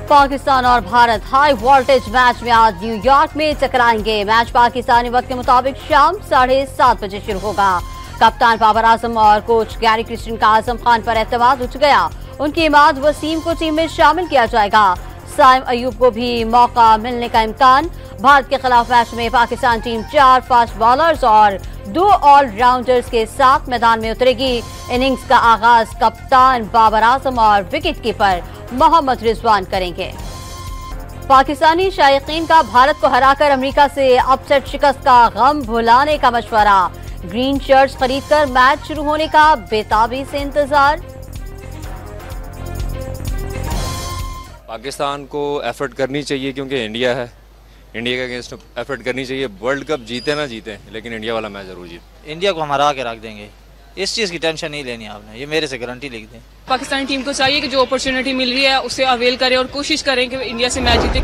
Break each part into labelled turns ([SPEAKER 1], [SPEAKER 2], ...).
[SPEAKER 1] पाकिस्तान और Bharat high voltage match में आज न्यूयॉर्क में टकराएंगे। मैच पाकिस्तानी वक्त के मुताबिक शाम 7:30 बजे शुरू होगा। कप्तान बाबर आजम और कोच गैरी क्रिस्टियन का आजम खान पर एतमाद उठ गया। उनकी इमाद वसीम को टीम में शामिल किया जाएगा। साइम अयूब को भी मौका मिलने का इम्कान। भारत के खिलाफ मैच में पाकिस्तान टीम 4 फास्ट बॉलर्स और 2 ऑलराउंडर्स के साथ मैदान में उतरेगी। इनिंग्स का आगाज कप्तान बाबर आजम और विकेट कीपर मोहम्मद रिजवान करेंगे। पाकिस्तानी शायकीन का भारत को हराकर अमेरिका से अपसेट शिकस्त का गम भुलाने का मशवरा। ग्रीन शर्ट्स खरीदकर मैच शुरू होने का बेताबी से इंतजार।
[SPEAKER 2] पाकिस्तान को एफर्ट करनी चाहिए क्योंकि इंडिया है। इंडिया के अगेंस्ट एफर्ट करनी चाहिए। वर्ल्ड कप जीते ना जीते, लेकिन इंडिया वाला मैच जरूर जीते।
[SPEAKER 3] इंडिया को हम हरा के रख देंगे, इस चीज़ की टेंशन नहीं लेनी आपने, ये मेरे से गारंटी लिख दें।
[SPEAKER 4] पाकिस्तानी टीम को चाहिए कि जो अपॉर्चुनिटी मिल रही है उससे अवेल करे और कोशिश करें कि इंडिया से मैच जीते।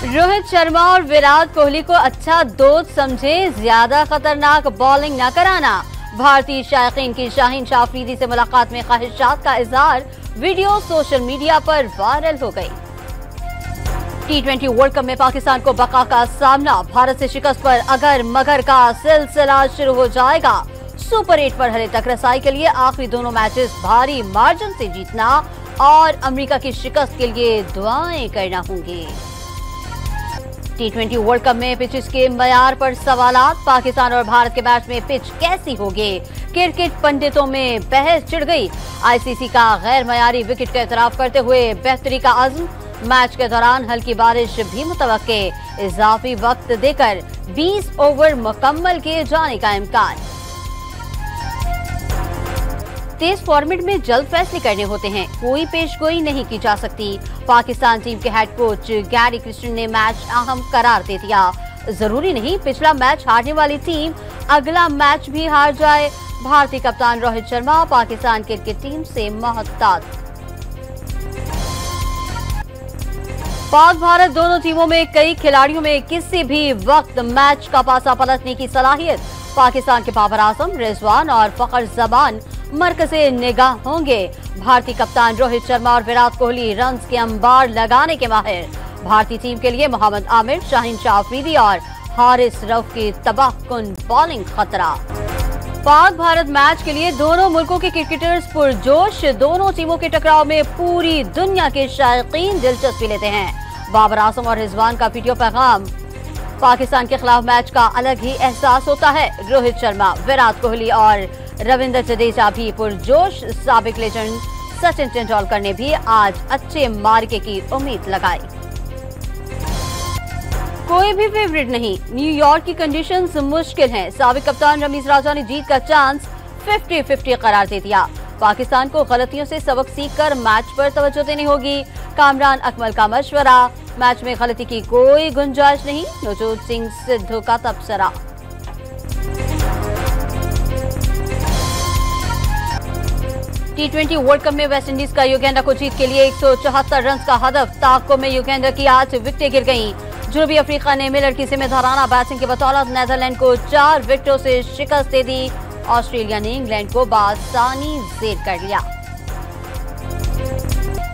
[SPEAKER 1] रोहित शर्मा और विराट कोहली को अच्छा दोस्त समझे, ज्यादा खतरनाक बॉलिंग न कराना। भारतीय शायकीन की शाहीन शाह अफरीदी से मुलाकात में ख्वाहिशात का इजहार। वीडियो सोशल मीडिया पर वायरल हो गई। T20 वर्ल्ड कप में पाकिस्तान को बका का सामना। भारत से शिकस्त पर अगर मगर का सिलसिला शुरू हो जाएगा। सुपर 8 पर हरे तक रसाई के लिए आखिरी दोनों मैचेस भारी मार्जिन से जीतना और अमेरिका की शिकस्त के लिए दुआएं करना होंगी। T20 वर्ल्ड कप में पिचेस के मयार पर सवालात। पाकिस्तान और भारत के मैच में पिच कैसी होगी? क्रिकेट पंडितों में बहस छिड़ गई। आईसीसी का गैर मयारी विकेट का एतराफ करते हुए बेहतरी का आज़म। मैच के दौरान हल्की बारिश भी मुतवक्के। इजाफी वक्त देकर 20 ओवर मुकम्मल किए जाने का इम्कान। तेज फॉर्मेट में जल्द फैसले करने होते हैं, कोई पेशगोई नहीं की जा सकती। पाकिस्तान टीम के हेड कोच गैरी क्रिस्टियन ने मैच अहम करार दे दिया। जरूरी नहीं पिछला मैच हारने वाली टीम अगला मैच भी हार जाए। भारतीय कप्तान रोहित शर्मा पाकिस्तान क्रिकेट टीम से मोहतात। पाक भारत दोनों टीमों में कई खिलाड़ियों में किसी भी वक्त मैच का पासा पलटने की सलाहियत। पाकिस्तान के बाबर आजम, रिजवान और फखर जबान मरकज़े निगाह होंगे। भारतीय कप्तान रोहित शर्मा और विराट कोहली रन्स के अंबार लगाने के माहिर। भारतीय टीम के लिए मोहम्मद आमिर, शाहीन शाह अफरीदी और हारिस रऊफ की तबाहकुन बॉलिंग खतरा। पाक भारत मैच के लिए दोनों मुल्कों के क्रिकेटर्स पुरजोश। दोनों टीमों के टकराव में पूरी दुनिया के शायकीन दिलचस्पी लेते हैं। बाबर आजम और रिजवान का वीडियो पैगाम। पाकिस्तान के खिलाफ मैच का अलग ही एहसास होता है। रोहित शर्मा, विराट कोहली और रविंद्र जडेजा भी पुरजोश। साबिक लेजेंड सचिन तेंदुलकर ने भी आज अच्छे मार्के की उम्मीद लगाई। कोई भी फेवरेट नहीं, न्यूयॉर्क की कंडीशंस मुश्किल हैं। साबिक कप्तान रमीज राजा ने जीत का चांस 50-50 करार दे दिया। पाकिस्तान को गलतियों से सबक सीखकर मैच पर तवज्जो देनी होगी। कामरान अकमल का मशवरा। मैच में गलती की कोई गुंजाइश नहीं। नवजोत सिंह सिद्धू का तबसरा। T20 वर्ल्ड कप में वेस्टइंडीज का युगांडा को जीत के लिए 174 रन का हदफ। ताको में युगांडा की 8 विकेटें गिर गईं। जनूबी अफ्रीका ने मिलर की जिम्मेदाराना बैटिंग के बदौलत नेदरलैंड को 4 विकेटों से शिकस्त दे दी। ऑस्ट्रेलिया ने इंग्लैंड को बासानी जेर कर लिया।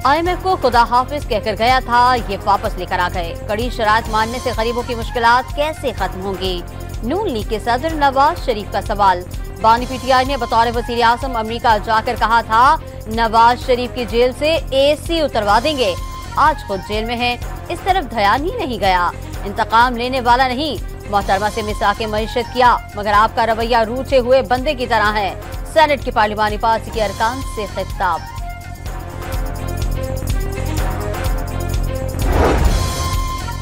[SPEAKER 1] IMF को खुदा हाफिज कहकर गया था, ये वापस लेकर आ गए। कड़ी शराइत मानने से गरीबों की मुश्किलात कैसे खत्म होंगी? नून लीग के सदर नवाज शरीफ का सवाल। बानी PTI ने बतौर वज़ीर आज़म अमेरिका जाकर कहा था, नवाज शरीफ की जेल से AC उतरवा देंगे। आज खुद जेल में है, इस तरफ ध्यान ही नहीं गया। इंतकाम लेने वाला नहीं, मोहतरमा से मिसाके मईशत किया, मगर आपका रवैया रूठे हुए बंदे की तरह है। सेनेट की पार्लिमानी पार्टी के अरकान से खिताब।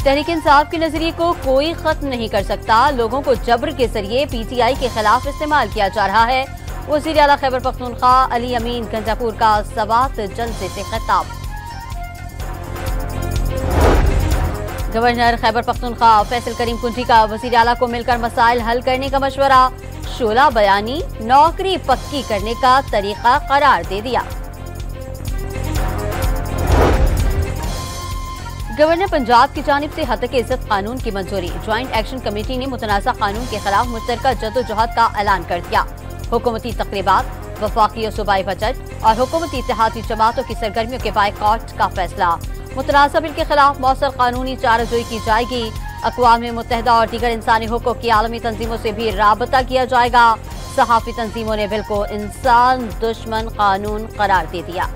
[SPEAKER 1] तहरीक इंसाफ के नजरिए को कोई खत्म नहीं कर सकता। लोगों को जबर के जरिए PTI के खिलाफ इस्तेमाल किया जा रहा है। वज़ीर आला खैबर पख्तूनख्वा अली अमीन गंजापुर का सवात जलसे से खिताब। गवर्नर खैबर पख्तूनख्वा फैसल करीम कुंठी का वज़ीर आला को मिलकर मसाइल हल करने का मशवरा। शोला बयानी नौकरी पक्की करने का तरीका करार दे दिया। गवर्नर पंजाब की जानिब से हद इज्जत कानून की मंजूरी। ज्वाइंट एक्शन कमेटी ने मुतनाज़ा कानून के खिलाफ मुश्तरका जद्दोजहद का ऐलान कर दिया। हुकूमती तकरीबात, वफाकी और सूबाई बजट और हुकूमती इत्तेहादी जमातों की सरगर्मियों के बायकॉट का फैसला। मुतनाज़ा बिल के खिलाफ मौसर कानूनी चाराजोई की जाएगी। अक़वाम मुत्तहिदा और दीगर इंसानी हुकूक़ की आलमी तंजीमों से भी राबता किया जाएगा। सहाफ़ी तंजीमों ने बिल को इंसान दुश्मन कानून करार दे दिया।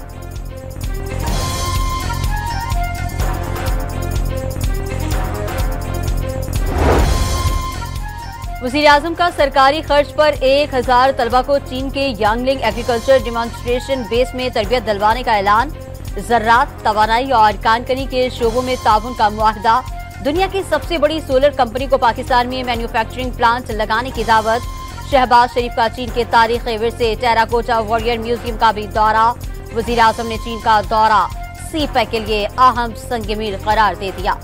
[SPEAKER 1] वज़ीर-ए-आज़म का सरकारी खर्च पर 1000 तलबा को चीन के यांगलिंग एग्रीकल्चर डिमॉन्स्ट्रेशन बेस में तरबियत दिलवाने का ऐलान। ज़राअत, तवानाई और कानकनी के शोबों में ताउन का मुआहदा। दुनिया की सबसे बड़ी सोलर कंपनी को पाकिस्तान में मैन्युफैक्चरिंग प्लांट लगाने की दावत। शहबाज शरीफ का चीन के तारीखी विरसे टेराकोटा वॉरियर म्यूजियम का भी दौरा। वज़ीर-ए-आज़म ने चीन का दौरा सी-पैक के लिए अहम संग-मील करार दे दिया।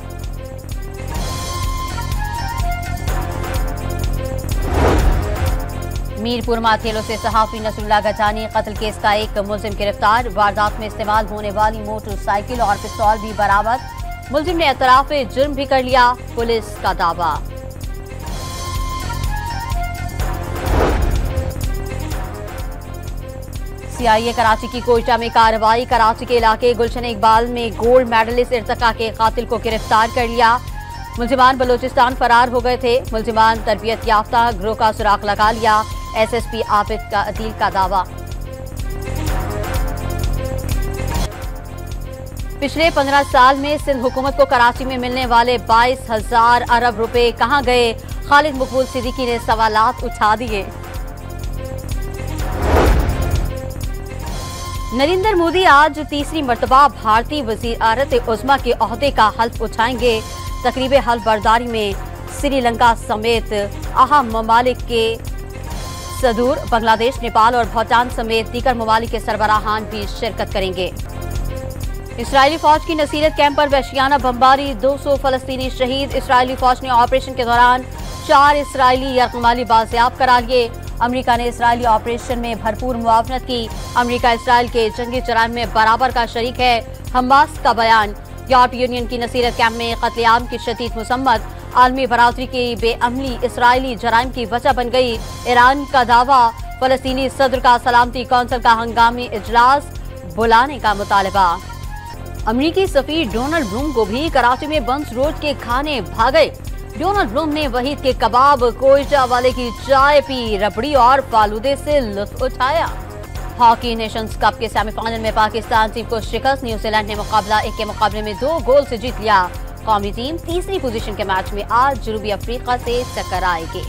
[SPEAKER 1] मीरपुर माथेलो से सहाफी नसरुल्लाह गजानी कत्ल केस का एक मुलजिम गिरफ्तार। वारदात में इस्तेमाल होने वाली मोटरसाइकिल और पिस्तौल भी बरामद। मुलजिम ने एतराफ जुर्म भी कर लिया, पुलिस का दावा। CIA कराची की कोयटा में कार्रवाई। कराची के इलाके गुलशन इकबाल में गोल्ड मेडलिस्ट इर्तिका के कातिल को गिरफ्तार कर लिया। मुलजिमान बलोचिस्तान फरार हो गए थे। मुलजिमान तरबियत याफ्ता गिरोह का सुराग लगा लिया। SSP आबिद का अदील का दावा। पिछले 15 साल में सिंध हुकूमत को कराची में मिलने वाले 22,000 अरब रुपए कहां गए? खालिद मकबूल सिद्दीकी ने सवालात उठा दिए। नरेंद्र मोदी आज तीसरी मर्तबा भारतीय वज़ीर-ए-आज़म उज़्मा के ओहदे का हल्फ उठाएंगे। तकरीब हल्फ बर्दारी में श्रीलंका समेत अहम ममालिक के सदूर, बांग्लादेश, नेपाल और भूटान समेत दीगर ममालिक के सरबराहान भी शिरकत करेंगे। इसराइली फौज की नसीरत कैंप पर वहशियाना बमबारी, 200 फलस्तीनी शहीद। इसराइली फौज ने ऑपरेशन के दौरान 4 इसराइली यरगमाली बाजियाब करा लिए। अमेरिका ने इसराइली ऑपरेशन में भरपूर मुआवनत की। अमेरिका इसराइल के जंगी जराइम में बराबर का शरीक है। हमास का बयान। यूरोपीय यूनियन की नसीरत कैंप में कत्लेआम की शदीद मुसम्मत। आलमी बरादरी की बेअमली इसराइली जराइम की वजह बन गई। ईरान का दावा। फलस्तीनी सदर का सलामती कौंसिल का हंगामी इजलास बुलाने का मुतालबा। अमरीकी सफीर डोनाल्ड ब्लूम को भी कराची में बंस रोज के खाने भागे। डोनाल्ड ब्लूम ने वहीद के कबाब, कोयटा वाले की चाय पी, रबड़ी और फालूदे से लुत्फ उठाया। हॉकी नेशंस कप के सेमीफाइनल में पाकिस्तान टीम को शिकस्त। न्यूजीलैंड ने मुकाबला 1 के मुकाबले में 2 गोल से जीत लिया। कौमी टीम तीसरी पोजीशन के मैच में आज जनूबी अफ्रीका से टकराएगी।